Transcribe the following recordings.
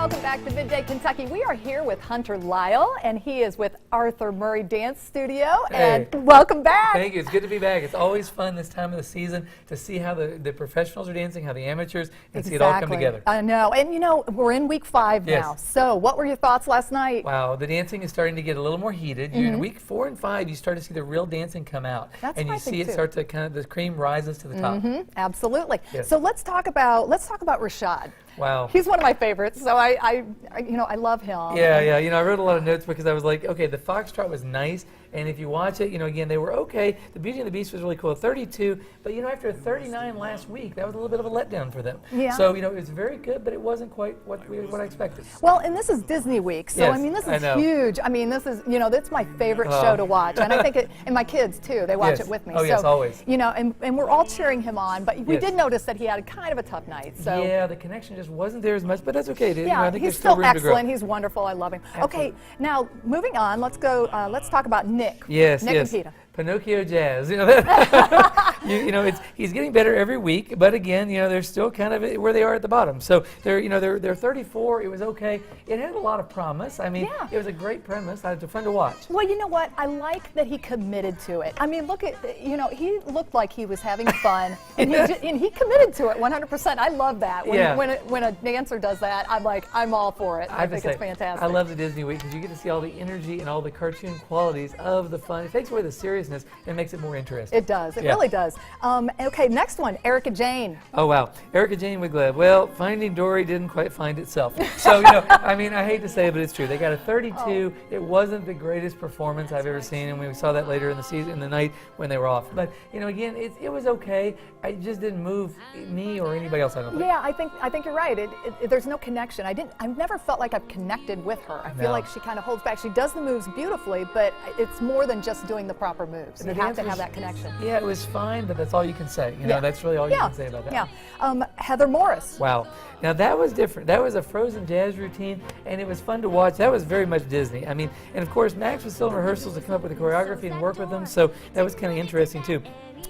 welcome back to Midday Kentucky. We are here with Hunter Lisle, and he is with Arthur Murray Dance Studio. Hey. And welcome back. Thank you. It's good to be back. It's always fun this time of the season to see how the professionals are dancing, how the amateurs, and see it all come together. I know. And you know, we're in week 5 now. So what were your thoughts last night? Wow, the dancing is starting to get a little more heated. In week 4 and 5, you start to see the real dancing come out. That's and you see it start to kind of, the cream rises to the top. Absolutely. Yes. So let's talk about Rashad. Wow. He's one of my favorites, so I love him. Yeah. You know, I wrote a lot of notes because I was like, okay, the foxtrot was nice, and if you watch it, you know, again, they were okay. The Beauty and the Beast was really cool, 32, but you know, after 39 last week, that was a little bit of a letdown for them. Yeah. So, you know, it was very good, but it wasn't quite what I expected. Well, and this is Disney week, so Yes, I mean, this I is know. huge. I mean, this is, you know, that's my favorite show to watch, and I think and my kids too, they watch it with me. Oh, yes, always. You know, and we're all cheering him on, but we did notice that he had kind of a tough night. So yeah, the connection just wasn't there as much, but that's okay. yeah, you know, I think he's there's still still room to grow. excellent. He's wonderful. I love him. Absolutely. Okay, now moving on, let's go. Let's talk about Nick. Yes, Nick yes. and Peter. Pinocchio Jazz, you know that. you know, he's getting better every week, but again, you know, they're still kind of where they are at the bottom. So they're 34. It was okay. It had a lot of promise. I mean, it was a great premise. It was fun to watch. Well, you know what? I like that he committed to it. I mean, look at, you know, he looked like he was having fun, and, he committed to it 100%. I love that. When a dancer does that, I'm like, I'm all for it. I think it's fantastic. I love the Disney week because you get to see all the energy and all the cartoon qualities of the fun. It takes away the seriousness and makes it more interesting. It does. It really does. Okay, next one, Erica Jane. Oh, wow. Erica Jane Wigleb. Well, Finding Dory didn't quite find itself. So, you know, I mean, I hate to say it, but it's true. They got a 32. It wasn't the greatest performance I've ever seen, and we saw that later in the season, in the night when they were off. But, you know, again, it was okay. It just didn't move me or anybody else, I don't think. Yeah, I think you're right. There's no connection. I've never felt like I've connected with her. I feel like she kind of holds back. She does the moves beautifully, but it's more than just doing the proper moves. You have to have that connection. Yeah, it was fine, but that's all you can say. You know, that's really all you can say about that. Yeah. Heather Morris. Wow. Now that was different. That was a Frozen jazz routine, and it was fun to watch. That was very much Disney. I mean, and of course, Max was still in rehearsals to come up with the choreography and work with them, so that was kind of interesting too.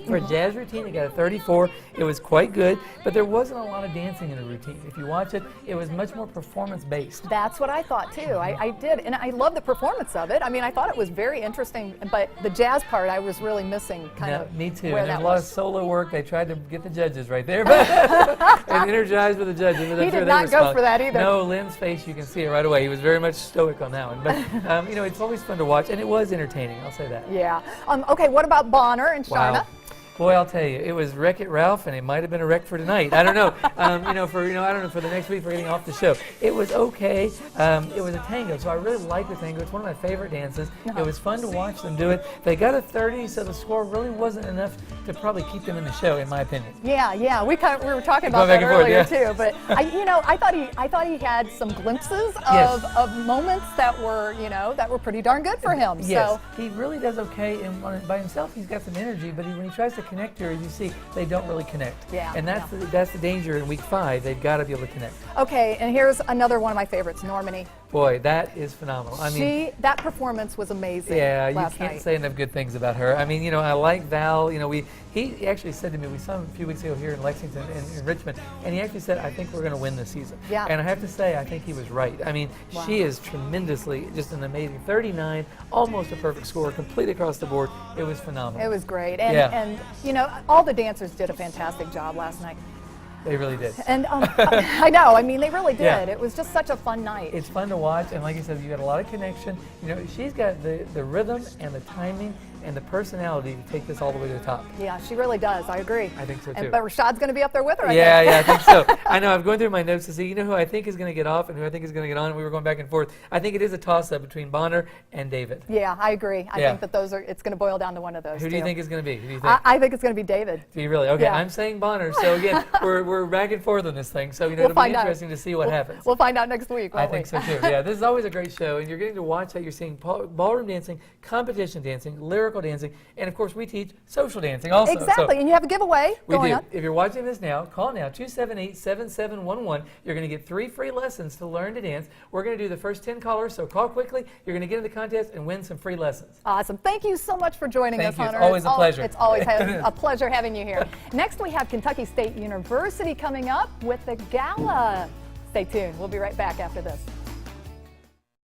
For a jazz routine, it got a 34. It was quite good, but there wasn't a lot of dancing in the routine. If you watch it, it was much more performance-based. That's what I thought too. I did, and I love the performance of it. I mean, I thought it was very interesting, but the jazz part I was really missing. Me too. Where and there's that a lot of solo work. They tried to get the judges right there, but and energized with the judges. But he did not go for that either. No, Lynn's face, you can see it right away. He was very much stoic on that one. But you know, it's always fun to watch, and it was entertaining. I'll say that. Yeah. Okay. What about Bonner and Sharna? Wow. Boy, I'll tell you, it was Wreck-It Ralph, and it might have been a wreck for tonight. I don't know. I don't know for the next week for getting off the show. It was okay. It was a tango, so I really like the tango. It's one of my favorite dances. It was fun to watch them do it. They got a 30, so the score really wasn't enough to probably keep them in the show, in my opinion. Yeah. We were talking about that earlier too. But I thought he had some glimpses of moments that were pretty darn good for him. Yes, so he really does okay, and by himself he's got some energy, but when he tries to connect here, as you see, they don't really connect. Yeah. And that's the danger in week 5. They've got to be able to connect. Okay, and here's another one of my favorites, Normani. Boy, that is phenomenal. I mean, that performance was amazing. Yeah, last you can't night. say enough good things about her. I mean, you know, I like Val. You know, he actually said to me, we saw him a few weeks ago here in Lexington in Richmond, and he actually said, I think we're going to win this season. Yeah. And I have to say, I think he was right. I mean, she is tremendously, just an amazing 39, almost a perfect score, complete across the board. It was phenomenal. It was great, and you know, all the dancers did a fantastic job last night. They really did. And I know, I mean, they really did. Yeah. It was just such a fun night. It's fun to watch, and like I said, you got a lot of connection. You know, she's got the rhythm and the timing and the personality to take this all the way to the top. Yeah, she really does. I agree. I think so too. But Rashad's going to be up there with her. I think so. I know. I'm going through my notes to see, you know, who I think is going to get off and who I think is going to get on. We were going back and forth. I think it is a toss-up between Bonner and David. Yeah, I agree. I think that it's going to boil down to one of those. Who do you think is going to be? Who do you think? I think it's going to be David. Do you really? Okay, Yeah. I'm saying Bonner. So again, we're back and forth on this thing. So you know, We'll it'll be find out. interesting to see what happens. We'll find out next week. I think so too. Yeah, this is always a great show, and you're getting to watch how you're seeing ballroom dancing, competition dancing, lyrical dancing, and of course we teach social dancing also. Exactly, so and you have a giveaway going on. If you're watching this now, call now, 278-7711. You're going to get 3 free lessons to learn to dance. We're going to do the first 10 callers, so call quickly. You're going to get in the contest and win some free lessons. Awesome. Thank you so much for joining us, Hunter. It's always a pleasure. It's always a pleasure having you here. Next, we have Kentucky State University coming up with the gala. Stay tuned. We'll be right back after this.